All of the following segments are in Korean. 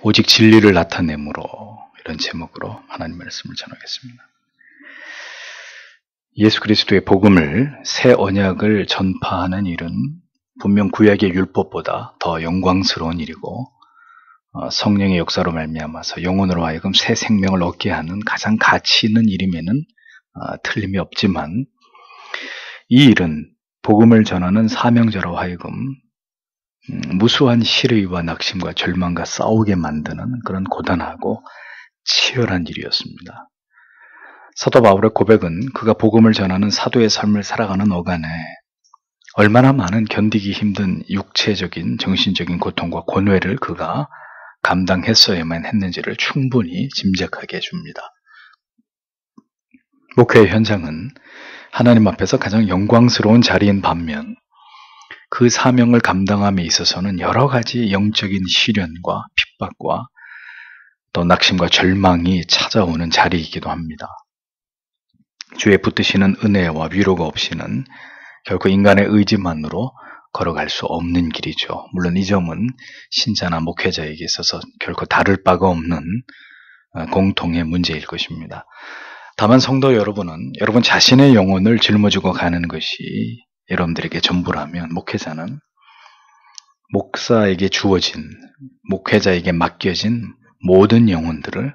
오직 진리를 나타내므로, 이런 제목으로 하나님 말씀을 전하겠습니다. 예수 그리스도의 복음을, 새 언약을 전파하는 일은 분명 구약의 율법보다 더 영광스러운 일이고, 성령의 역사로 말미암아서 영혼으로 하여금 새 생명을 얻게 하는 가장 가치 있는 일임에는 틀림이 없지만, 이 일은 복음을 전하는 사명자로 하여금 무수한 시르이와 낙심과 절망과 싸우게 만드는 그런 고단하고 치열한 일이었습니다. 사도 바울의 고백은 그가 복음을 전하는 사도의 삶을 살아가는 어간에 얼마나 많은 견디기 힘든 육체적인, 정신적인 고통과 권외를 그가 감당했어야만 했는지를 충분히 짐작하게 해줍니다. 목회의 현장은 하나님 앞에서 가장 영광스러운 자리인 반면, 그 사명을 감당함에 있어서는 여러 가지 영적인 시련과 핍박과 또 낙심과 절망이 찾아오는 자리이기도 합니다. 주에 붙드시는 은혜와 위로가 없이는 결코 인간의 의지만으로 걸어갈 수 없는 길이죠. 물론 이 점은 신자나 목회자에게 있어서 결코 다를 바가 없는 공통의 문제일 것입니다. 다만 성도 여러분은 여러분 자신의 영혼을 짊어지고 가는 것이 여러분들에게 전부라면, 목회자는 목사에게 주어진, 목회자에게 맡겨진 모든 영혼들을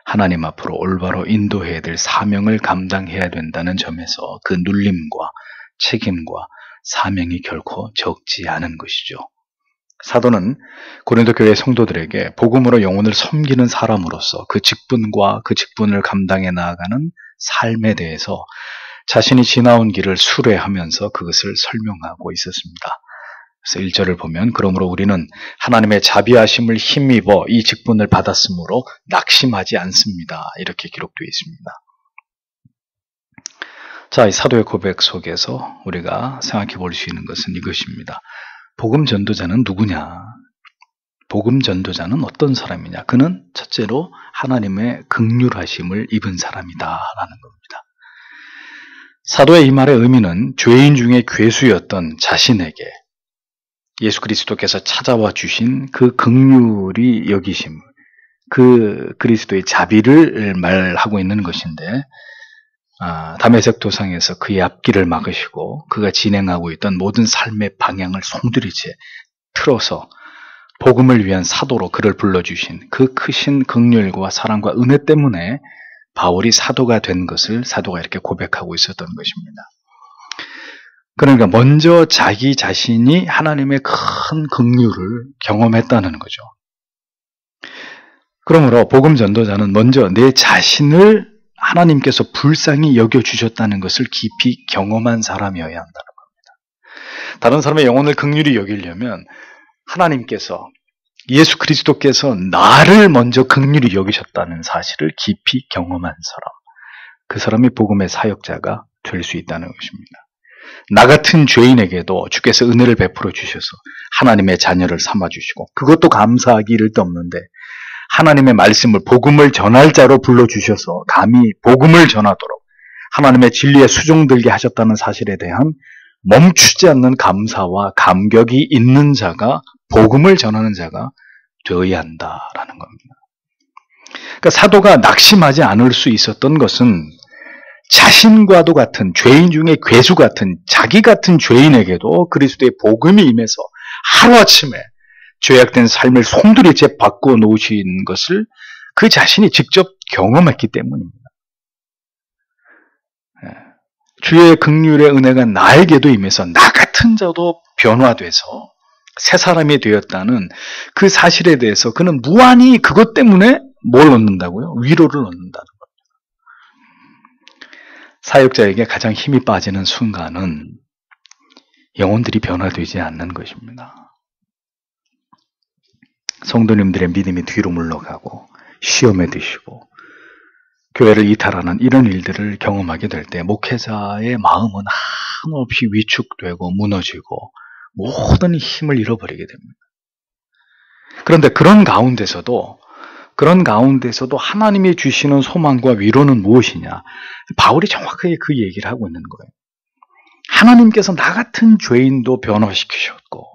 하나님 앞으로 올바로 인도해야 될 사명을 감당해야 된다는 점에서 그 눌림과 책임과 사명이 결코 적지 않은 것이죠. 사도는 고린도 교회 성도들에게 복음으로 영혼을 섬기는 사람으로서 그 직분과 그 직분을 감당해 나아가는 삶에 대해서 자신이 지나온 길을 수레하면서 그것을 설명하고 있었습니다. 그래서 1절을 보면, 그러므로 우리는 하나님의 자비하심을 힘입어 이 직분을 받았으므로 낙심하지 않습니다. 이렇게 기록되어 있습니다. 자, 이 사도의 고백 속에서 우리가 생각해 볼 수 있는 것은 이것입니다. 복음 전도자는 누구냐? 복음 전도자는 어떤 사람이냐? 그는 첫째로 하나님의 긍휼하심을 입은 사람이다라는 겁니다. 사도의 이 말의 의미는 죄인 중에 괴수였던 자신에게 예수 그리스도께서 찾아와 주신 그 긍휼이 여기심, 그 그리스도의 자비를 말하고 있는 것인데, 다메섹 도상에서 그의 앞길을 막으시고 그가 진행하고 있던 모든 삶의 방향을 송두리째 틀어서 복음을 위한 사도로 그를 불러주신 그 크신 긍휼과 사랑과 은혜 때문에 바울이 사도가 된 것을 사도가 이렇게 고백하고 있었던 것입니다. 그러니까 먼저 자기 자신이 하나님의 큰 긍휼을 경험했다는 거죠. 그러므로 복음 전도자는 먼저 내 자신을 하나님께서 불쌍히 여겨주셨다는 것을 깊이 경험한 사람이어야 한다는 겁니다. 다른 사람의 영혼을 긍휼히 여기려면 하나님께서, 예수 그리스도께서 나를 먼저 긍휼히 여기셨다는 사실을 깊이 경험한 사람, 그 사람이 복음의 사역자가 될 수 있다는 것입니다. 나 같은 죄인에게도 주께서 은혜를 베풀어 주셔서 하나님의 자녀를 삼아주시고, 그것도 감사하기 이를 데 없는데 하나님의 말씀을, 복음을 전할 자로 불러주셔서 감히 복음을 전하도록 하나님의 진리에 수종들게 하셨다는 사실에 대한 멈추지 않는 감사와 감격이 있는 자가, 복음을 전하는 자가 되어야 한다라는 겁니다. 그러니까 사도가 낙심하지 않을 수 있었던 것은 자신과도 같은, 죄인 중에 괴수 같은, 자기 같은 죄인에게도 그리스도의 복음이 임해서 하루아침에 죄악된 삶을 송두리째 바꿔 놓으신 것을 그 자신이 직접 경험했기 때문입니다. 주의 긍휼의 은혜가 나에게도 임해서 나 같은 자도 변화돼서 새 사람이 되었다는 그 사실에 대해서 그는 무한히 그것 때문에 뭘 얻는다고요? 위로를 얻는다는 겁니다. 사역자에게 가장 힘이 빠지는 순간은 영혼들이 변화되지 않는 것입니다. 성도님들의 믿음이 뒤로 물러가고 시험에 드시고 교회를 이탈하는 이런 일들을 경험하게 될 때 목회자의 마음은 한없이 위축되고 무너지고 모든 힘을 잃어버리게 됩니다. 그런데 그런 가운데서도 하나님이 주시는 소망과 위로는 무엇이냐? 바울이 정확하게 그 얘기를 하고 있는 거예요. 하나님께서 나 같은 죄인도 변화시키셨고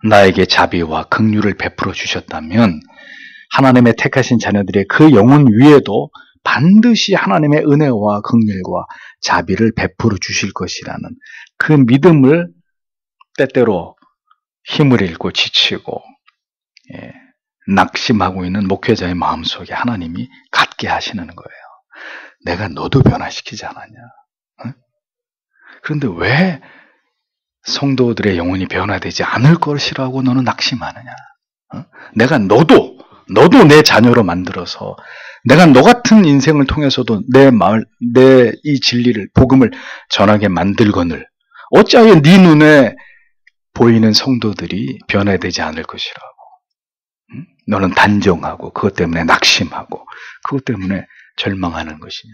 나에게 자비와 긍휼을 베풀어 주셨다면 하나님의 택하신 자녀들의 그 영혼 위에도 반드시 하나님의 은혜와 긍휼과 자비를 베풀어 주실 것이라는 그 믿음을 때때로 힘을 잃고 지치고 낙심하고 있는 목회자의 마음속에 하나님이 갖게 하시는 거예요. 내가 너도 변화시키지 않았냐? 응? 그런데 왜 성도들의 영혼이 변화되지 않을 것이라고 너는 낙심하느냐? 응? 내가 너도 내 자녀로 만들어서 내가 너 같은 인생을 통해서도 내 이 진리를, 복음을 전하게 만들거늘 어찌하여 네 눈에 보이는 성도들이 변화되지 않을 것이라고. 응? 너는 단정하고 그것 때문에 낙심하고 그것 때문에 절망하는 것이냐.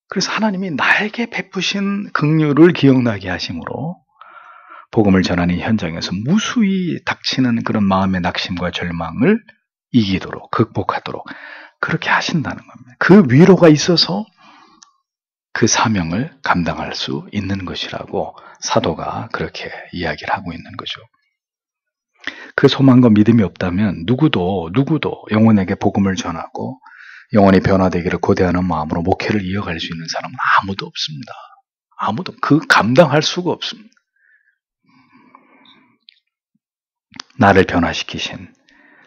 그래서 하나님이 나에게 베푸신 긍휼을 기억나게 하심으로 복음을 전하는 현장에서 무수히 닥치는 그런 마음의 낙심과 절망을 이기도록, 극복하도록 그렇게 하신다는 겁니다. 그 위로가 있어서 그 사명을 감당할 수 있는 것이라고 사도가 그렇게 이야기를 하고 있는 거죠. 그 소망과 믿음이 없다면 누구도 영혼에게 복음을 전하고 영혼이 변화되기를 고대하는 마음으로 목회를 이어갈 수 있는 사람은 아무도 없습니다. 아무도 감당할 수가 없습니다. 나를 변화시키신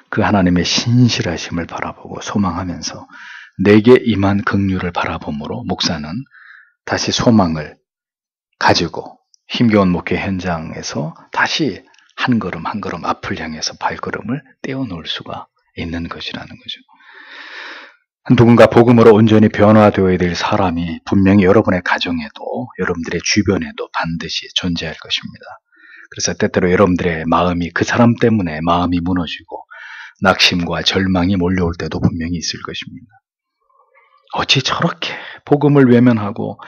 그 하나님의 신실하심을 바라보고 소망하면서 내게 임한 긍휼을 바라봄으로 목사는 다시 소망을 가지고 힘겨운 목회 현장에서 다시 한 걸음 한 걸음 앞을 향해서 발걸음을 떼어놓을 수가 있는 것이라는 거죠. 누군가 복음으로 온전히 변화되어야 될 사람이 분명히 여러분의 가정에도 여러분들의 주변에도 반드시 존재할 것입니다. 그래서 때때로 여러분들의 마음이 그 사람 때문에 마음이 무너지고 낙심과 절망이 몰려올 때도 분명히 있을 것입니다. 어찌 저렇게 복음을 외면하고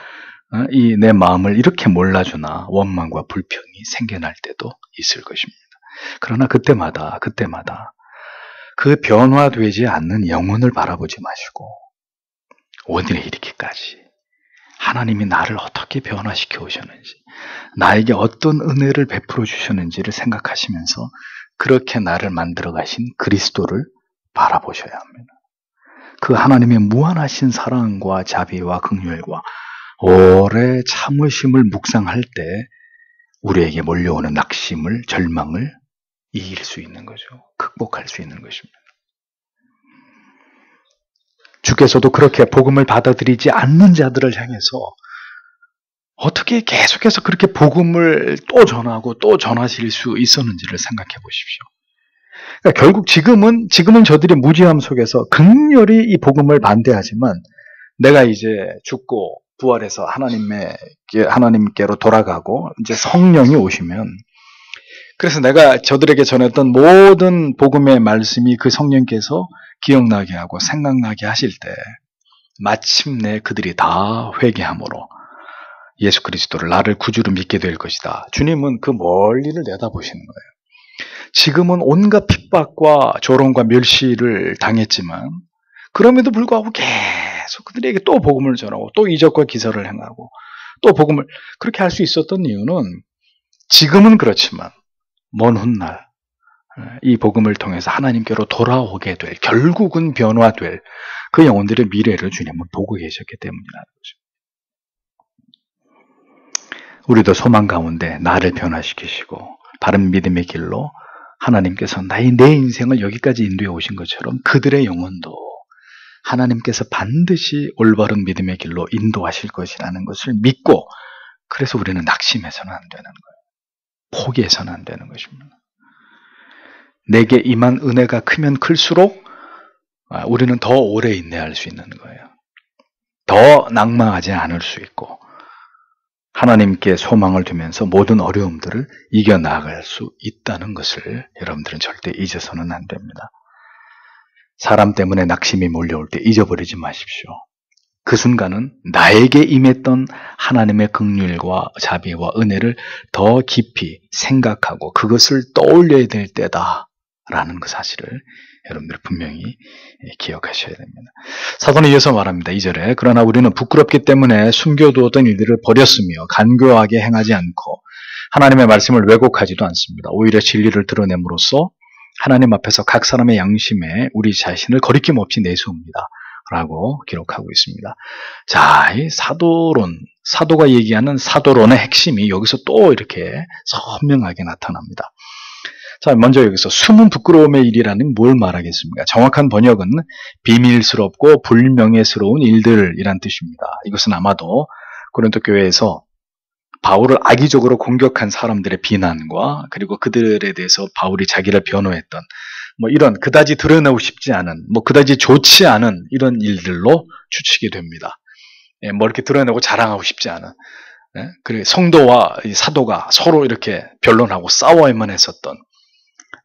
내 마음을 이렇게 몰라주나 원망과 불평이 생겨날 때도 있을 것입니다. 그러나 그때마다 그 변화되지 않는 영혼을 바라보지 마시고 오늘에 이르기까지 하나님이 나를 어떻게 변화시켜 오셨는지, 나에게 어떤 은혜를 베풀어 주셨는지를 생각하시면서 그렇게 나를 만들어 가신 그리스도를 바라보셔야 합니다. 그 하나님의 무한하신 사랑과 자비와 긍휼과 오래 참으심을 묵상할 때 우리에게 몰려오는 낙심을, 절망을 이길 수 있는 거죠. 극복할 수 있는 것입니다. 주께서도 그렇게 복음을 받아들이지 않는 자들을 향해서 어떻게 계속해서 그렇게 복음을 또 전하고 또 전하실 수 있었는지를 생각해 보십시오. 그러니까 결국 지금은 저들의 무지함 속에서 극렬히 이 복음을 반대하지만 내가 이제 죽고 부활해서 하나님께로 돌아가고 이제 성령이 오시면, 그래서 내가 저들에게 전했던 모든 복음의 말씀이 그 성령께서 기억나게 하고 생각나게 하실 때 마침내 그들이 다 회개함으로 예수 그리스도를 나를 구주로 믿게 될 것이다. 주님은 그 멀리를 내다보시는 거예요. 지금은 온갖 핍박과 조롱과 멸시를 당했지만 그럼에도 불구하고 계속 그들에게 또 복음을 전하고 또 이적과 기사를 행하고 또 복음을 그렇게 할 수 있었던 이유는 지금은 그렇지만 먼 훗날 이 복음을 통해서 하나님께로 돌아오게 될, 결국은 변화될 그 영혼들의 미래를 주님은 보고 계셨기 때문이라는 거죠. 우리도 소망 가운데 나를 변화시키시고 바른 믿음의 길로 하나님께서 내 인생을 여기까지 인도해 오신 것처럼 그들의 영혼도 하나님께서 반드시 올바른 믿음의 길로 인도하실 것이라는 것을 믿고, 그래서 우리는 낙심해서는 안 되는 거예요. 포기해서는 안 되는 것입니다. 내게 임한 은혜가 크면 클수록 우리는 더 오래 인내할 수 있는 거예요. 더 낭망하지 않을 수 있고 하나님께 소망을 두면서 모든 어려움들을 이겨나갈 수 있다는 것을 여러분들은 절대 잊어서는 안 됩니다. 사람 때문에 낙심이 몰려올 때 잊어버리지 마십시오. 그 순간은 나에게 임했던 하나님의 긍휼과 자비와 은혜를 더 깊이 생각하고 그것을 떠올려야 될 때다라는 그 사실을 여러분들 분명히 기억하셔야 됩니다. 사도는 이어서 말합니다. 2절에 그러나 우리는 부끄럽기 때문에 숨겨두었던 일들을 버렸으며 간교하게 행하지 않고 하나님의 말씀을 왜곡하지도 않습니다. 오히려 진리를 드러냄으로써 하나님 앞에서 각 사람의 양심에 우리 자신을 거리낌 없이 내세웁니다. 라고 기록하고 있습니다. 자, 이 사도가 얘기하는 사도론의 핵심이 여기서 또 이렇게 선명하게 나타납니다. 자, 먼저 여기서 숨은 부끄러움의 일이라는 뭘 말하겠습니까? 정확한 번역은 비밀스럽고 불명예스러운 일들이란 뜻입니다. 이것은 아마도 고린도 교회에서 바울을 악의적으로 공격한 사람들의 비난과 그리고 그들에 대해서 바울이 자기를 변호했던 이런 그다지 드러내고 싶지 않은 그다지 좋지 않은 이런 일들로 추측이 됩니다. 이렇게 드러내고 자랑하고 싶지 않은 그리고 성도와 사도가 서로 이렇게 변론하고 싸워야만 했었던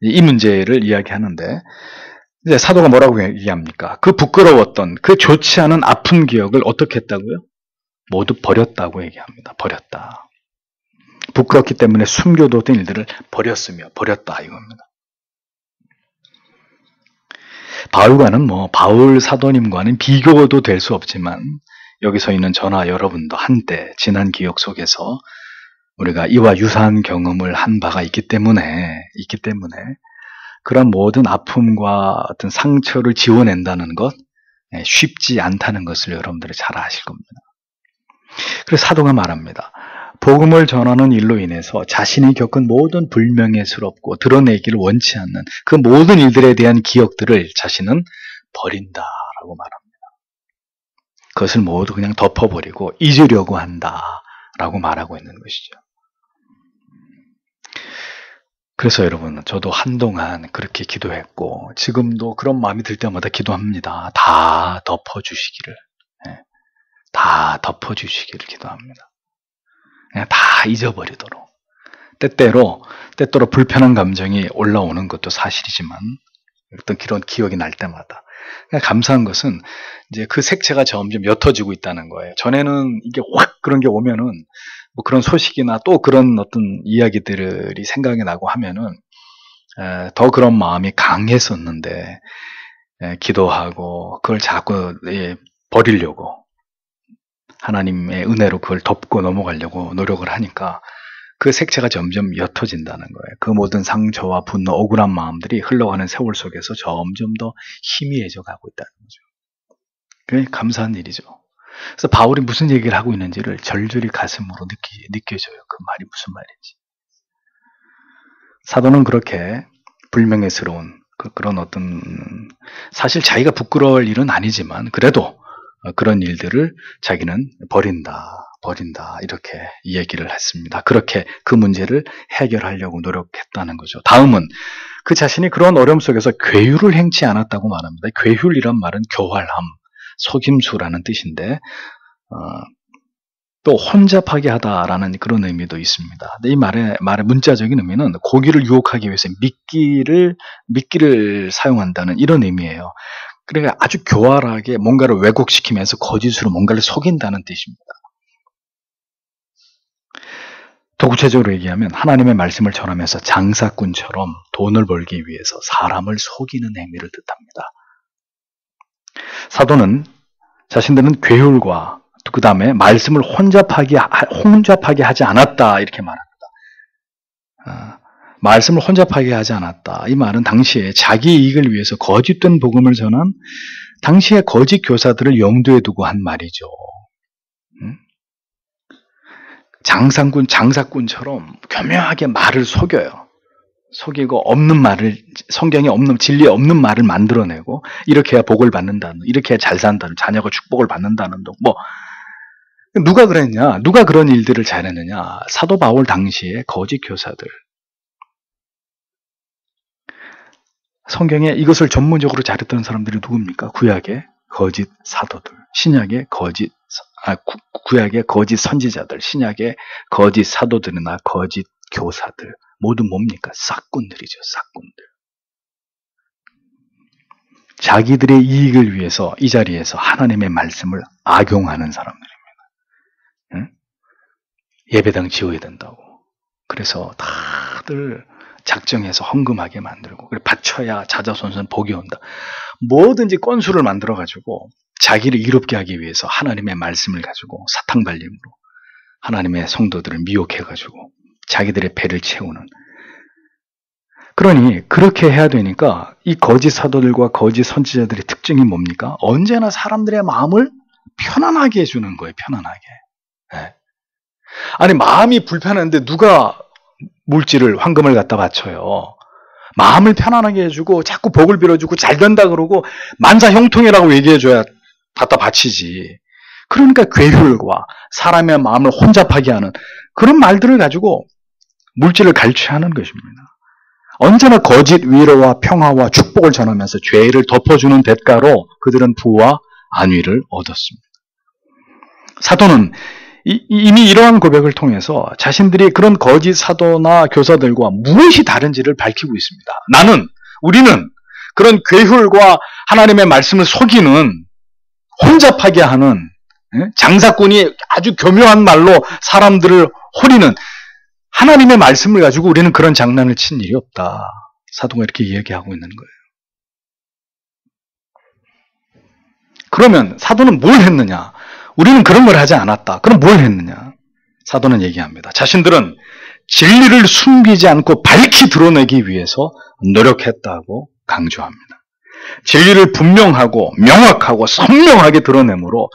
이 문제를 이야기하는데 이제 사도가 뭐라고 얘기합니까? 그 부끄러웠던 그 좋지 않은 아픈 기억을 어떻게 했다고요? 모두 버렸다고 얘기합니다. 버렸다. 부끄럽기 때문에 숨겨뒀던 일들을 버렸다 이겁니다. 바울과는 바울 사도님과는 비교도 될 수 없지만 여기서 있는 저나 여러분도 한때 지난 기억 속에서 우리가 이와 유사한 경험을 한 바가 있기 때문에 그런 모든 아픔과 어떤 상처를 지워낸다는 것 쉽지 않다는 것을 여러분들이 잘 아실 겁니다. 그래서 사도가 말합니다. 복음을 전하는 일로 인해서 자신이 겪은 모든 불명예스럽고 드러내기를 원치 않는 그 모든 일들에 대한 기억들을 자신은 버린다라고 말합니다. 그것을 모두 그냥 덮어버리고 잊으려고 한다라고 말하고 있는 것이죠. 그래서 여러분, 저도 한동안 그렇게 기도했고 지금도 그런 마음이 들 때마다 기도합니다. 다 덮어주시기를 기도합니다. 그냥 다 잊어버리도록. 때때로 불편한 감정이 올라오는 것도 사실이지만 어떤 그런 기억이 날 때마다 감사한 것은 이제 그 색채가 점점 옅어지고 있다는 거예요. 전에는 이게 확 그런 게 오면은 그런 소식이나 또 그런 어떤 이야기들이 생각이 나고 하면은 더 그런 마음이 강했었는데 기도하고 그걸 자꾸 버리려고 하나님의 은혜로 그걸 덮고 넘어가려고 노력을 하니까 그 색채가 점점 옅어진다는 거예요. 그 모든 상처와 분노, 억울한 마음들이 흘러가는 세월 속에서 점점 더 희미해져 가고 있다는 거죠. 그게 감사한 일이죠. 그래서 바울이 무슨 얘기를 하고 있는지를 절절히 가슴으로 느껴져요. 그 말이 무슨 말인지. 사도는 그렇게 불명예스러운 그런 어떤 사실 자기가 부끄러울 일은 아니지만 그래도 그런 일들을 자기는 버린다 이렇게 얘기를 했습니다. 그렇게 그 문제를 해결하려고 노력했다는 거죠. 다음은 그 자신이 그런 어려움 속에서 괴유를 행치 않았다고 말합니다. 괴유이란 말은 교활함, 속임수라는 뜻인데 또 혼잡하게 하다라는 그런 의미도 있습니다. 근데 이 말의 문자적인 의미는 고기를 유혹하기 위해서 미끼를 사용한다는 이런 의미예요. 그러니까 아주 교활하게 뭔가를 왜곡시키면서 거짓으로 뭔가를 속인다는 뜻입니다. 더 구체적으로 얘기하면 하나님의 말씀을 전하면서 장사꾼처럼 돈을 벌기 위해서 사람을 속이는 행위를 뜻합니다. 사도는 자신들은 괴율과 그 다음에 말씀을 혼잡하게 하지 않았다 이렇게 말합니다. 말씀을 혼잡하게 하지 않았다. 이 말은 당시에 자기 이익을 위해서 거짓된 복음을 전한 당시의 거짓 교사들을 염두에 두고 한 말이죠. 장사꾼처럼 교묘하게 말을 속여요. 속이고 없는 말을, 성경에 없는, 진리에 없는 말을 만들어내고 이렇게 해야 복을 받는다는, 이렇게 해야 잘 산다는, 자녀가 축복을 받는다는 등 누가 그랬냐? 누가 그런 일들을 잘했느냐? 사도 바울 당시의 거짓 교사들. 성경에 이것을 전문적으로 잘했던 사람들이 누굽니까? 구약의 거짓 사도들, 구약의 거짓 선지자들, 신약의 거짓 사도들이나 거짓 교사들, 모두 뭡니까? 싹꾼들이죠, 싹꾼들. 자기들의 이익을 위해서 이 자리에서 하나님의 말씀을 악용하는 사람들입니다. 예배당 지어야 된다고. 그래서 다들 작정해서 헌금하게 만들고, 그래 바쳐야 자자손손 복이 온다. 뭐든지 건수를 만들어가지고 자기를 이롭게 하기 위해서 하나님의 말씀을 가지고 사탕발림으로 하나님의 성도들을 미혹해가지고 자기들의 배를 채우는, 그러니 그렇게 해야 되니까 이 거짓 사도들과 거짓 선지자들의 특징이 뭡니까? 언제나 사람들의 마음을 편안하게 해주는 거예요. 편안하게. 네. 아니 마음이 불편한데 누가 물질을 황금을 갖다 바쳐요. 마음을 편안하게 해주고 자꾸 복을 빌어주고 잘 된다 그러고 만사형통이라고 얘기해줘야 갖다 바치지. 그러니까 괴율과 사람의 마음을 혼잡하게 하는 그런 말들을 가지고 물질을 갈취하는 것입니다. 언제나 거짓 위로와 평화와 축복을 전하면서 죄를 덮어주는 대가로 그들은 부와 안위를 얻었습니다. 사도는 이미 이러한 고백을 통해서 자신들이 그런 거짓 사도나 교사들과 무엇이 다른지를 밝히고 있습니다. 우리는 그런 괴hul과 하나님의 말씀을 속이는 혼잡하게 하는 장사꾼이 아주 교묘한 말로 사람들을 호리는 하나님의 말씀을 가지고 우리는 그런 장난을 친 일이 없다. 사도가 이렇게 이야기하고 있는 거예요. 그러면 사도는 뭘 했느냐? 우리는 그런 걸 하지 않았다. 그럼 뭘 했느냐? 사도는 얘기합니다. 자신들은 진리를 숨기지 않고 밝히 드러내기 위해서 노력했다고 강조합니다. 진리를 분명하고 명확하고 선명하게 드러내므로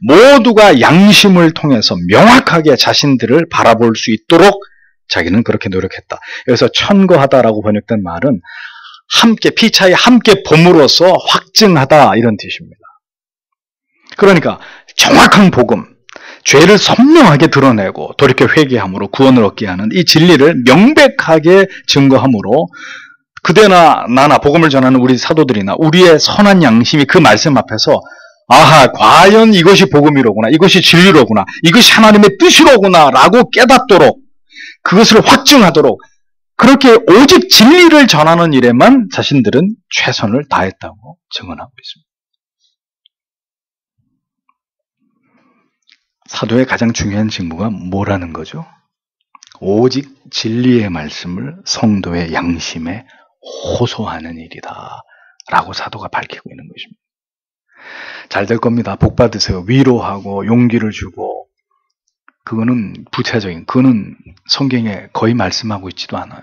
모두가 양심을 통해서 명확하게 자신들을 바라볼 수 있도록 자기는 그렇게 노력했다. 여기서 천거하다라고 번역된 말은 함께 피차에 함께 봄으로써 확증하다 이런 뜻입니다. 그러니까 정확한 복음, 죄를 선명하게 드러내고 돌이켜 회개함으로 구원을 얻게 하는 이 진리를 명백하게 증거함으로 그대나 나나 복음을 전하는 우리 사도들이나 우리의 선한 양심이 그 말씀 앞에서 아하, 과연 이것이 복음이로구나, 이것이 진리로구나, 이것이 하나님의 뜻이로구나 라고 깨닫도록 그것을 확증하도록 그렇게 오직 진리를 전하는 일에만 자신들은 최선을 다했다고 증언하고 있습니다. 사도의 가장 중요한 직무가 뭐라는 거죠? 오직 진리의 말씀을 성도의 양심에 호소하는 일이다 라고 사도가 밝히고 있는 것입니다. 잘 될 겁니다. 복 받으세요. 위로하고 용기를 주고 그거는 부차적인, 그거는 성경에 거의 말씀하고 있지도 않아요.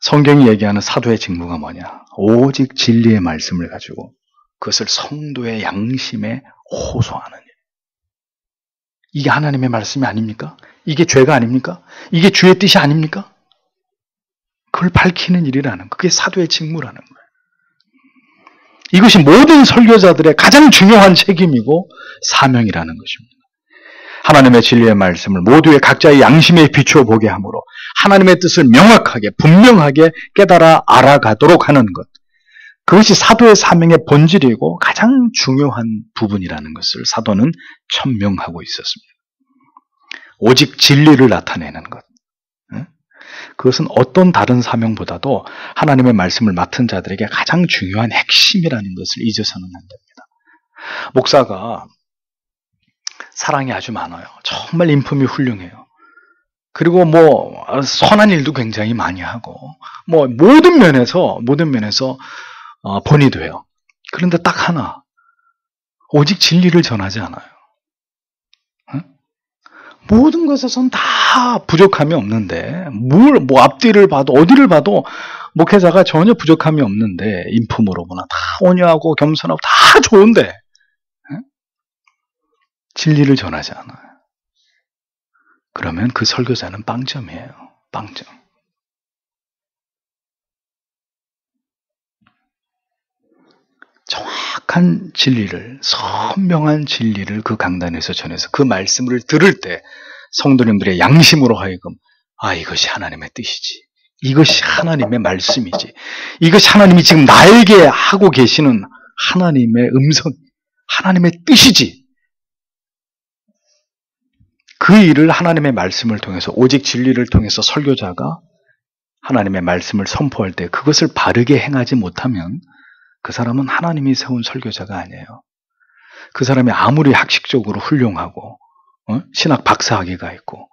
성경이 얘기하는 사도의 직무가 뭐냐? 오직 진리의 말씀을 가지고 그것을 성도의 양심에 호소하는 일. 이게 하나님의 말씀이 아닙니까? 이게 죄가 아닙니까? 이게 주의 뜻이 아닙니까? 그걸 밝히는 일이라는 거. 그게 사도의 직무라는 거예요. 이것이 모든 설교자들의 가장 중요한 책임이고 사명이라는 것입니다. 하나님의 진리의 말씀을 모두의 각자의 양심에 비추어 보게 하므로 하나님의 뜻을 명확하게 분명하게 깨달아 알아가도록 하는 것. 그것이 사도의 사명의 본질이고 가장 중요한 부분이라는 것을 사도는 천명하고 있었습니다. 오직 진리를 나타내는 것. 그것은 어떤 다른 사명보다도 하나님의 말씀을 맡은 자들에게 가장 중요한 핵심이라는 것을 잊어서는 안 됩니다. 목사가 사랑이 아주 많아요. 정말 인품이 훌륭해요. 그리고 선한 일도 굉장히 많이 하고 모든 면에서 본이 돼요. 그런데 딱 하나, 오직 진리를 전하지 않아요. 모든 것에선 다 부족함이 없는데 앞뒤를 봐도 어디를 봐도 목회자가 전혀 부족함이 없는데 인품으로구나 다 온유하고 겸손하고 다 좋은데 진리를 전하지 않아요. 그러면 그 설교자는 빵점이에요. 빵점. 정확한 진리를, 선명한 진리를 그 강단에서 전해서 그 말씀을 들을 때 성도님들의 양심으로 하여금 이것이 하나님의 뜻이지. 이것이 하나님의 말씀이지. 이것이 하나님이 지금 나에게 하고 계시는 하나님의 음성, 하나님의 뜻이지. 그 일을 하나님의 말씀을 통해서 오직 진리를 통해서 설교자가 하나님의 말씀을 선포할 때 그것을 바르게 행하지 못하면 그 사람은 하나님이 세운 설교자가 아니에요. 그 사람이 아무리 학식적으로 훌륭하고 신학 박사학위가 있고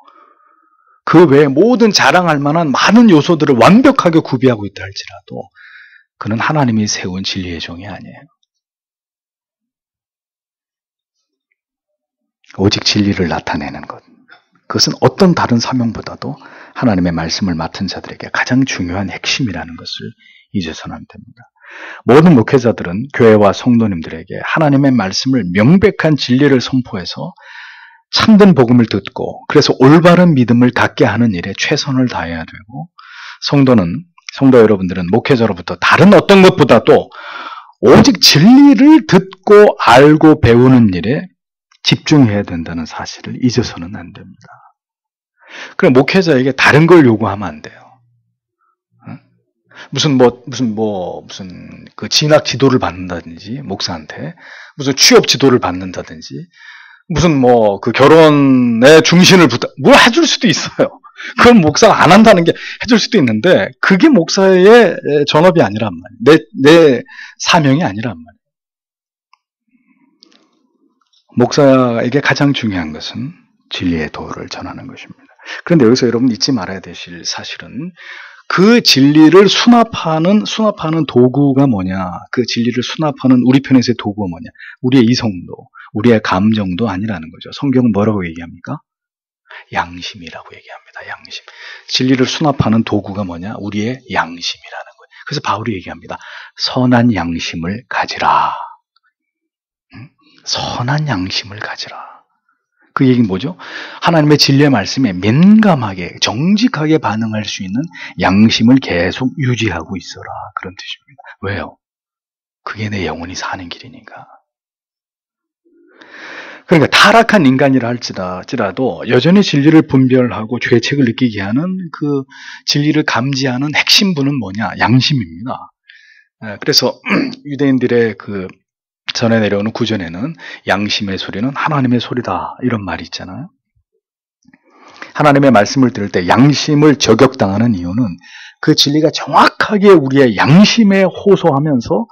그 외에 모든 자랑할 만한 많은 요소들을 완벽하게 구비하고 있다 할지라도 그는 하나님이 세운 진리의 종이 아니에요. 오직 진리를 나타내는 것. 그것은 어떤 다른 사명보다도 하나님의 말씀을 맡은 자들에게 가장 중요한 핵심이라는 것을 잊어서는 안 됩니다. 모든 목회자들은 교회와 성도님들에게 하나님의 말씀을 명백한 진리를 선포해서 참된 복음을 듣고 그래서 올바른 믿음을 갖게 하는 일에 최선을 다해야 되고, 성도 여러분들은 목회자로부터 다른 어떤 것보다도 오직 진리를 듣고 알고 배우는 일에 집중해야 된다는 사실을 잊어서는 안 됩니다. 그럼 목회자에게 다른 걸 요구하면 안 돼요. 무슨 그 진학 지도를 받는다든지, 목사한테 무슨 취업 지도를 받는다든지, 무슨 그 결혼의 중신을 뭘 해줄 수도 있어요. 그건 목사가 안 한다는 게 해줄 수도 있는데, 그게 목사의 전업이 아니란 말이에요. 내 사명이 아니란 말이에요. 목사에게 가장 중요한 것은 진리의 도를 전하는 것입니다. 그런데 여기서 여러분 잊지 말아야 되실 사실은, 그 진리를 수납하는 도구가 뭐냐, 그 진리를 수납하는 우리 편에서의 도구가 뭐냐, 우리의 이성도, 우리의 감정도 아니라는 거죠. 성경은 뭐라고 얘기합니까? 양심이라고 얘기합니다. 양심. 진리를 수납하는 도구가 뭐냐? 우리의 양심이라는 거예요. 그래서 바울이 얘기합니다. 선한 양심을 가지라. 선한 양심을 가지라. 그 얘기는 뭐죠? 하나님의 진리의 말씀에 민감하게, 정직하게 반응할 수 있는 양심을 계속 유지하고 있어라. 그런 뜻입니다. 왜요? 그게 내 영혼이 사는 길이니까. 그러니까 타락한 인간이라 할지라도 여전히 진리를 분별하고 죄책을 느끼게 하는 그 진리를 감지하는 핵심부는 뭐냐? 양심입니다. 그래서 유대인들의 그 전에 내려오는 구전에는 양심의 소리는 하나님의 소리다, 이런 말이 있잖아요. 하나님의 말씀을 들을 때 양심을 저격당하는 이유는 그 진리가 정확하게 우리의 양심에 호소하면서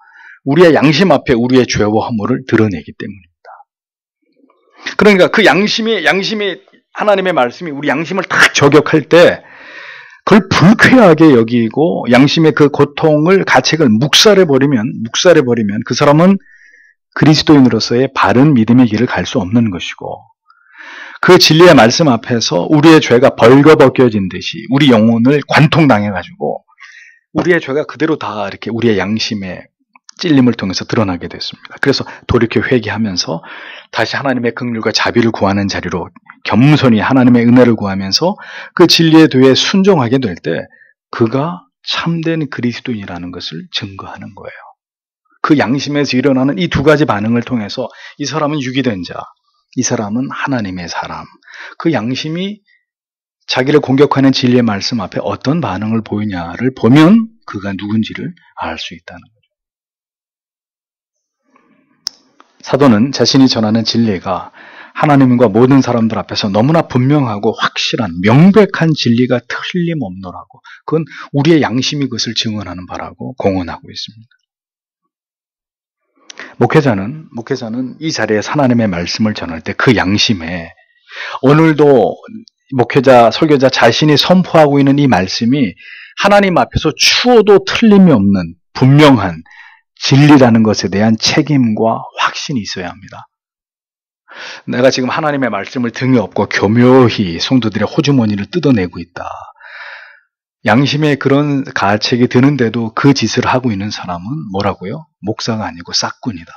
우리의 양심 앞에 우리의 죄와 허물을 드러내기 때문입니다. 그러니까 그 양심이 하나님의 말씀이 우리 양심을 딱 저격할 때 그걸 불쾌하게 여기고 양심의 그 고통을, 가책을 묵살해버리면 그 사람은 그리스도인으로서의 바른 믿음의 길을 갈 수 없는 것이고, 그 진리의 말씀 앞에서 우리의 죄가 벌거벗겨진 듯이 우리 영혼을 관통당해가지고 우리의 죄가 그대로 다 이렇게 우리의 양심의 찔림을 통해서 드러나게 됐습니다. 그래서 돌이켜 회개하면서 다시 하나님의 긍휼과 자비를 구하는 자리로 겸손히 하나님의 은혜를 구하면서 그 진리의 도에 순종하게 될 때 그가 참된 그리스도인이라는 것을 증거하는 거예요. 그 양심에서 일어나는 이 두 가지 반응을 통해서 이 사람은 유기된 자, 이 사람은 하나님의 사람, 그 양심이 자기를 공격하는 진리의 말씀 앞에 어떤 반응을 보이냐를 보면 그가 누군지를 알 수 있다는 거죠. 사도는 자신이 전하는 진리가 하나님과 모든 사람들 앞에서 너무나 분명하고 확실한 명백한 진리가 틀림없노라고, 그건 우리의 양심이 그것을 증언하는 바라고 공언하고 있습니다. 목회자는 이 자리에서 하나님의 말씀을 전할 때 그 양심에, 오늘도 목회자, 설교자 자신이 선포하고 있는 이 말씀이 하나님 앞에서 추워도 틀림이 없는 분명한 진리라는 것에 대한 책임과 확신이 있어야 합니다. 내가 지금 하나님의 말씀을 등에 업고 교묘히 성도들의 호주머니를 뜯어내고 있다, 양심에 그런 가책이 드는데도 그 짓을 하고 있는 사람은 뭐라고요? 목사가 아니고 싹군이다.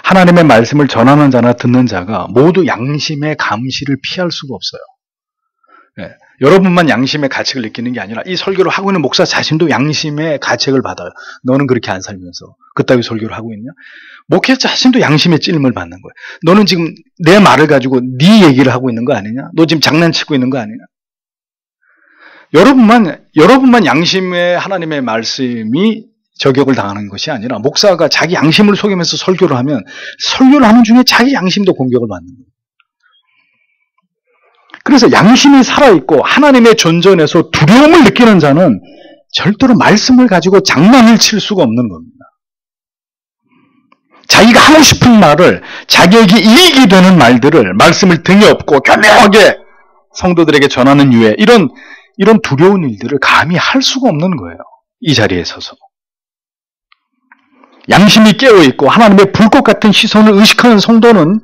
하나님의 말씀을 전하는 자나 듣는 자가 모두 양심의 감시를 피할 수가 없어요. 여러분만 양심의 가책을 느끼는 게 아니라 이 설교를 하고 있는 목사 자신도 양심의 가책을 받아요. 너는 그렇게 안 살면서 그따위 설교를 하고 있냐? 목회자 자신도 양심의 찔림을 받는 거예요. 너는 지금 내 말을 가지고 네 얘기를 하고 있는 거 아니냐? 너 지금 장난치고 있는 거 아니냐? 여러분만 양심의 하나님의 말씀이 저격을 당하는 것이 아니라 목사가 자기 양심을 속이면서 설교를 하면 설교를 하는 중에 자기 양심도 공격을 받는 거예요. 그래서 양심이 살아있고 하나님의 존전에서 두려움을 느끼는 자는 절대로 말씀을 가지고 장난을 칠 수가 없는 겁니다. 자기가 하고 싶은 말을, 자기에게 이익이 되는 말들을, 말씀을 등에 업고 교묘하게 성도들에게 전하는 유에 이런 두려운 일들을 감히 할 수가 없는 거예요. 이 자리에 서서. 양심이 깨어있고 하나님의 불꽃 같은 시선을 의식하는 성도는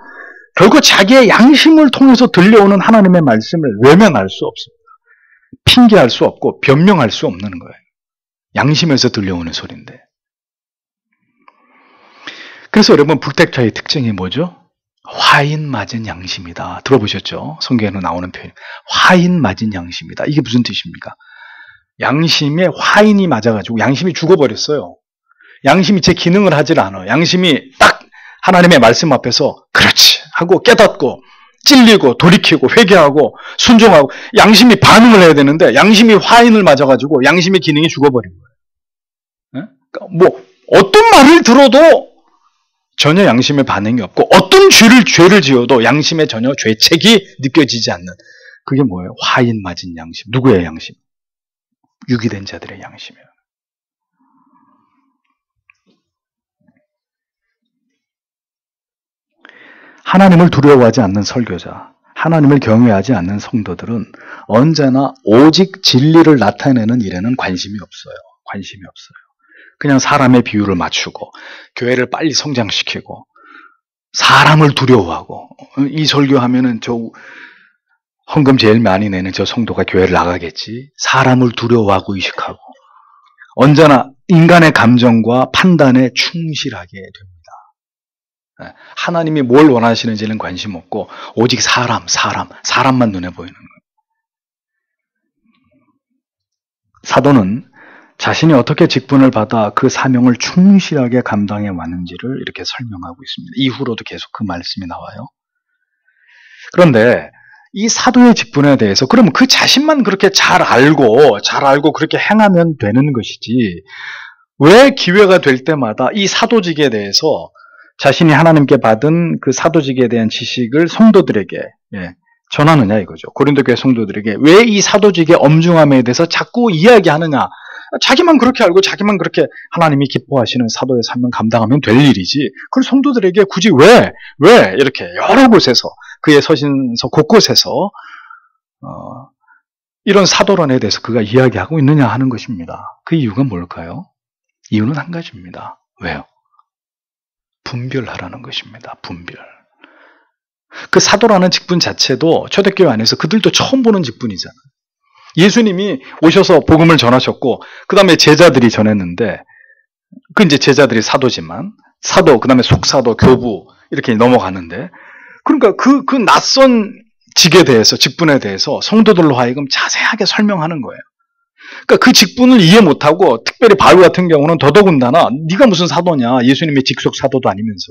결국 자기의 양심을 통해서 들려오는 하나님의 말씀을 외면할 수 없습니다. 핑계할 수 없고 변명할 수 없는 거예요. 양심에서 들려오는 소리인데. 그래서 여러분 불택자의 특징이 뭐죠? 화인 맞은 양심이다. 들어보셨죠? 성경에는 나오는 표현. 화인 맞은 양심이다. 이게 무슨 뜻입니까? 양심에 화인이 맞아가지고 양심이 죽어버렸어요. 양심이 제 기능을 하질 않아요. 양심이 딱 하나님의 말씀 앞에서 그렇지 하고 깨닫고 찔리고 돌이키고 회개하고 순종하고 양심이 반응을 해야 되는데 양심이 화인을 맞아가지고 양심의 기능이 죽어버린 거예요. 그러니까 뭐 어떤 말을 들어도 전혀 양심의 반응이 없고 어떤 죄를 지어도 양심에 전혀 죄책이 느껴지지 않는 그게 뭐예요? 화인 맞은 양심. 누구의 양심? 유기된 자들의 양심이에요. 하나님을 두려워하지 않는 설교자, 하나님을 경외하지 않는 성도들은 언제나 오직 진리를 나타내는 일에는 관심이 없어요. 관심이 없어요. 그냥 사람의 비율을 맞추고 교회를 빨리 성장시키고 사람을 두려워하고 이 설교하면은 저 헌금 제일 많이 내는 저 성도가 교회를 나가겠지. 사람을 두려워하고 의식하고 언제나 인간의 감정과 판단에 충실하게 됩니다. 하나님이 뭘 원하시는지는 관심 없고 오직 사람만 눈에 보이는 거예요. 사도는 자신이 어떻게 직분을 받아 그 사명을 충실하게 감당해 왔는지를 이렇게 설명하고 있습니다. 이후로도 계속 그 말씀이 나와요. 그런데 이 사도의 직분에 대해서 그러면 그 자신만 그렇게 잘 알고 그렇게 행하면 되는 것이지 왜 기회가 될 때마다 이 사도직에 대해서 자신이 하나님께 받은 그 사도직에 대한 지식을 성도들에게 전하느냐 이거죠. 고린도 교회 성도들에게 왜 이 사도직의 엄중함에 대해서 자꾸 이야기하느냐. 자기만 그렇게 알고 자기만 그렇게 하나님이 기뻐하시는 사도의 사명 감당하면 될 일이지. 그걸 성도들에게 굳이 왜 이렇게 여러 곳에서 그의 서신서 곳곳에서 이런 사도론에 대해서 그가 이야기하고 있느냐 하는 것입니다. 그 이유가 뭘까요? 이유는 한 가지입니다. 왜요? 분별하라는 것입니다. 분별. 그 사도라는 직분 자체도 초대교회 안에서 그들도 처음 보는 직분이잖아요. 예수님이 오셔서 복음을 전하셨고 그 다음에 제자들이 전했는데 그 이제 제자들이 사도지만 사도, 그 다음에 속사도, 교부 이렇게 넘어가는데 그러니까 그 낯선 직에 대해서 직분에 대해서 성도들로 하여금 자세하게 설명하는 거예요. 그러니까 그 직분을 이해 못하고 특별히 바울 같은 경우는 더더군다나 네가 무슨 사도냐 예수님의 직속 사도도 아니면서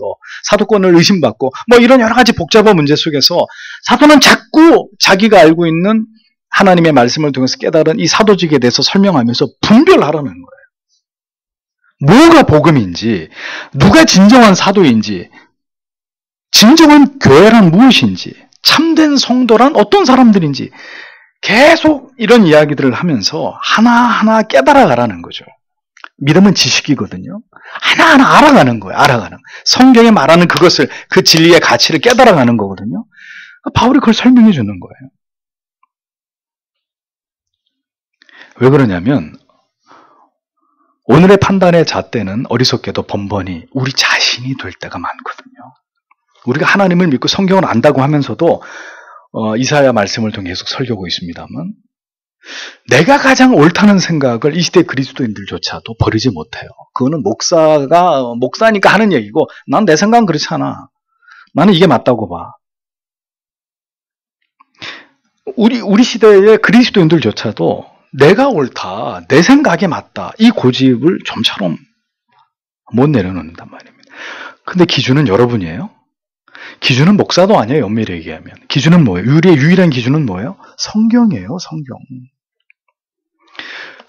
사도권을 의심받고 뭐 이런 여러 가지 복잡한 문제 속에서 사도는 자꾸 자기가 알고 있는 하나님의 말씀을 통해서 깨달은 이 사도직에 대해서 설명하면서 분별하라는 거예요. 뭐가 복음인지 누가 진정한 사도인지 진정한 교회란 무엇인지 참된 성도란 어떤 사람들인지 계속 이런 이야기들을 하면서 하나하나 깨달아가라는 거죠. 믿음은 지식이거든요. 하나하나 알아가는 거예요. 알아가는. 성경에 말하는 그것을 그 진리의 가치를 깨달아가는 거거든요. 바울이 그걸 설명해 주는 거예요. 왜 그러냐면 오늘의 판단의 잣대는 어리석게도 번번이 우리 자신이 될 때가 많거든요. 우리가 하나님을 믿고 성경을 안다고 하면서도 이사야 말씀을 통해 계속 설교하고 있습니다만 내가 가장 옳다는 생각을 이 시대 그리스도인들조차도 버리지 못해요. 그거는 목사니까 하는 얘기고 난 내 생각은 그렇지 않아. 나는 이게 맞다고 봐. 우리 시대의 그리스도인들조차도 내가 옳다, 내 생각이 맞다 이 고집을 좀처럼 못 내려놓는단 말입니다. 근데 기준은 여러분이에요. 기준은 목사도 아니에요. 엄밀히 얘기하면. 기준은 뭐예요? 우리의 유일한 기준은 뭐예요? 성경이에요. 성경.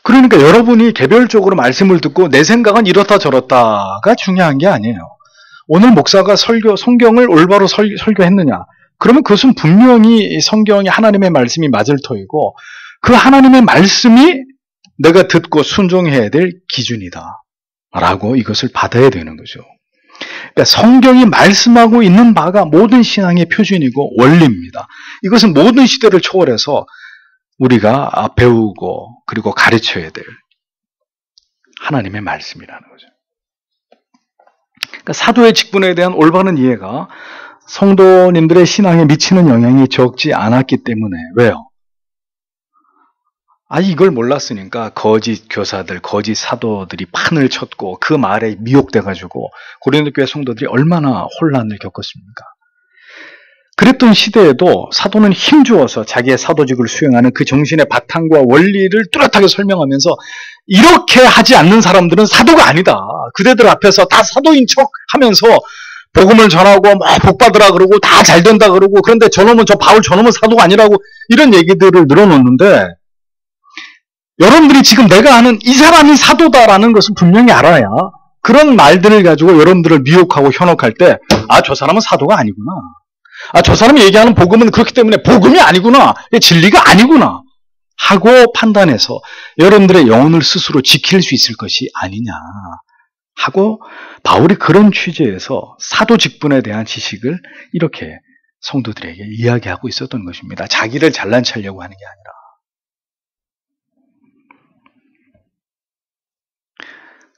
그러니까 여러분이 개별적으로 말씀을 듣고 내 생각은 이렇다 저렇다가 중요한 게 아니에요. 오늘 목사가 성경을 올바로 설교했느냐? 그러면 그것은 분명히 성경이 하나님의 말씀이 맞을 터이고 그 하나님의 말씀이 내가 듣고 순종해야 될 기준이다. 라고 이것을 받아야 되는 거죠. 그러니까 성경이 말씀하고 있는 바가 모든 신앙의 표준이고 원리입니다. 이것은 모든 시대를 초월해서 우리가 배우고 그리고 가르쳐야 될 하나님의 말씀이라는 거죠. 그러니까 사도의 직분에 대한 올바른 이해가 성도님들의 신앙에 미치는 영향이 적지 않았기 때문에. 왜요? 이걸 몰랐으니까 거짓 교사들, 거짓 사도들이 판을 쳤고 그 말에 미혹돼가지고 고린도 교회 성도들이 얼마나 혼란을 겪었습니까? 그랬던 시대에도 사도는 힘주어서 자기의 사도직을 수행하는 그 정신의 바탕과 원리를 뚜렷하게 설명하면서 이렇게 하지 않는 사람들은 사도가 아니다. 그대들 앞에서 다 사도인 척 하면서 복음을 전하고 복 받으라 그러고 다 잘 된다 그러고, 그런데 저 바울 저놈은 사도가 아니라고 이런 얘기들을 늘어놓는데, 여러분들이 지금 내가 아는 이 사람이 사도다라는 것을 분명히 알아야 그런 말들을 가지고 여러분들을 미혹하고 현혹할 때, 저 사람은 사도가 아니구나. 저 사람이 얘기하는 복음은 그렇기 때문에 복음이 아니구나. 진리가 아니구나. 하고 판단해서 여러분들의 영혼을 스스로 지킬 수 있을 것이 아니냐. 하고 바울이 그런 취지에서 사도 직분에 대한 지식을 이렇게 성도들에게 이야기하고 있었던 것입니다. 자기를 잘난 체하려고 하는 게 아니라.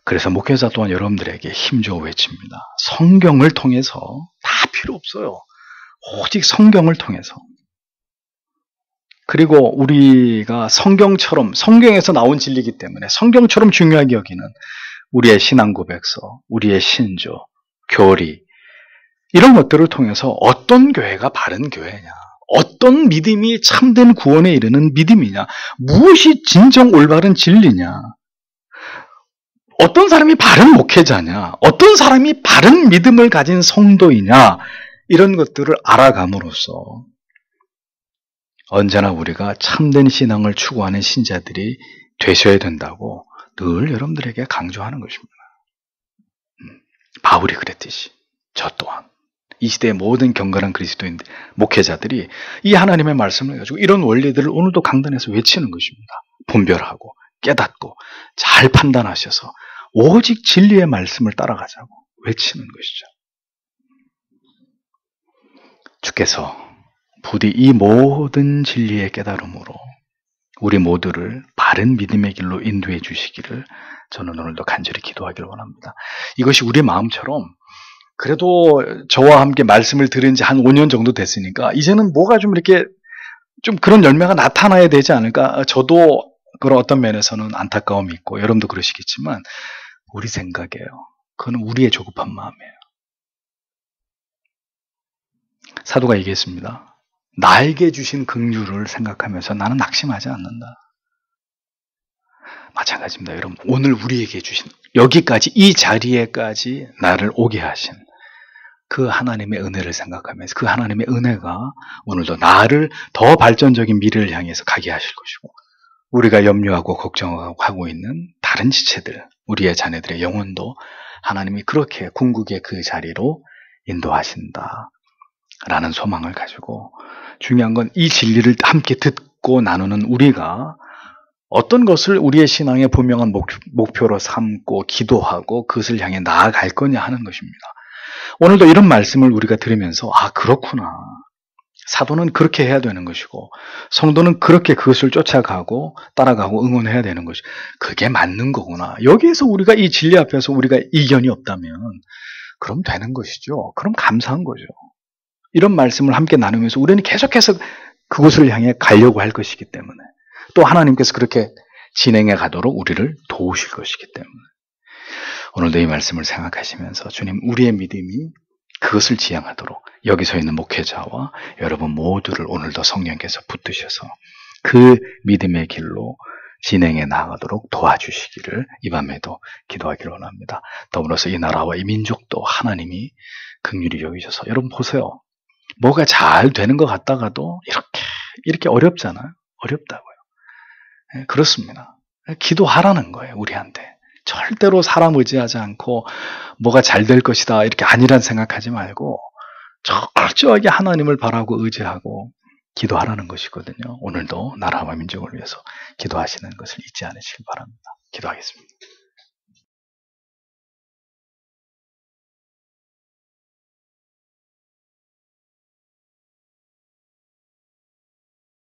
그래서 목회자 또한 여러분들에게 힘줘 외칩니다. 성경을 통해서 다 필요 없어요. 오직 성경을 통해서. 그리고 우리가 성경에서 나온 진리이기 때문에 성경처럼 중요하게 여기는 우리의 신앙 고백서, 우리의 신조, 교리, 이런 것들을 통해서 어떤 교회가 바른 교회냐, 어떤 믿음이 참된 구원에 이르는 믿음이냐, 무엇이 진정 올바른 진리냐, 어떤 사람이 바른 목회자냐, 어떤 사람이 바른 믿음을 가진 성도이냐, 이런 것들을 알아감으로써 언제나 우리가 참된 신앙을 추구하는 신자들이 되셔야 된다고 늘 여러분들에게 강조하는 것입니다. 바울이 그랬듯이 저 또한 이 시대의 모든 경건한 그리스도인 목회자들이 이 하나님의 말씀을 가지고 이런 원리들을 오늘도 강단에서 외치는 것입니다. 분별하고 깨닫고 잘 판단하셔서 오직 진리의 말씀을 따라가자고 외치는 것이죠. 주께서 부디 이 모든 진리의 깨달음으로 우리 모두를 바른 믿음의 길로 인도해 주시기를 저는 오늘도 간절히 기도하기를 원합니다. 이것이 우리의 마음처럼, 그래도 저와 함께 말씀을 들은 지 한 5년 정도 됐으니까 이제는 뭐가 좀 이렇게 좀 그런 열매가 나타나야 되지 않을까. 저도 그런 어떤 면에서는 안타까움이 있고 여러분도 그러시겠지만 우리 생각이에요. 그건 우리의 조급한 마음이에요. 사도가 얘기했습니다. 나에게 주신 긍휼을 생각하면서 나는 낙심하지 않는다. 마찬가지입니다. 여러분, 오늘 우리에게 주신 여기까지 이 자리에까지 나를 오게 하신 그 하나님의 은혜를 생각하면서 그 하나님의 은혜가 오늘도 나를 더 발전적인 미래를 향해서 가게 하실 것이고, 우리가 염려하고 걱정하고 있는 다른 지체들, 우리의 자녀들의 영혼도 하나님이 그렇게 궁극의 그 자리로 인도하신다 라는 소망을 가지고, 중요한 건 이 진리를 함께 듣고 나누는 우리가 어떤 것을 우리의 신앙의 분명한 목표로 삼고 기도하고 그것을 향해 나아갈 거냐 하는 것입니다. 오늘도 이런 말씀을 우리가 들으면서 그렇구나. 사도는 그렇게 해야 되는 것이고 성도는 그렇게 그것을 쫓아가고 따라가고 응원해야 되는 것이, 그게 맞는 거구나. 여기에서 우리가 이 진리 앞에서 우리가 이견이 없다면 그럼 되는 것이죠. 그럼 감사한 거죠. 이런 말씀을 함께 나누면서 우리는 계속해서 그곳을 향해 가려고 할 것이기 때문에, 또 하나님께서 그렇게 진행해 가도록 우리를 도우실 것이기 때문에 오늘도 이 말씀을 생각하시면서 주님, 우리의 믿음이 그것을 지향하도록 여기 서 있는 목회자와 여러분 모두를 오늘도 성령께서 붙드셔서 그 믿음의 길로 진행해 나가도록 도와주시기를 이 밤에도 기도하기를 원합니다. 더불어서 이 나라와 이 민족도 하나님이 긍휼히 여기셔서, 여러분 보세요. 뭐가 잘 되는 것 같다가도 이렇게 어렵잖아요. 어렵다고요. 그렇습니다. 기도하라는 거예요, 우리한테. 절대로 사람 의지하지 않고 뭐가 잘 될 것이다 이렇게 아니란 생각하지 말고 철저하게 하나님을 바라고 의지하고 기도하라는 것이거든요. 오늘도 나라와 민족을 위해서 기도하시는 것을 잊지 않으시길 바랍니다. 기도하겠습니다.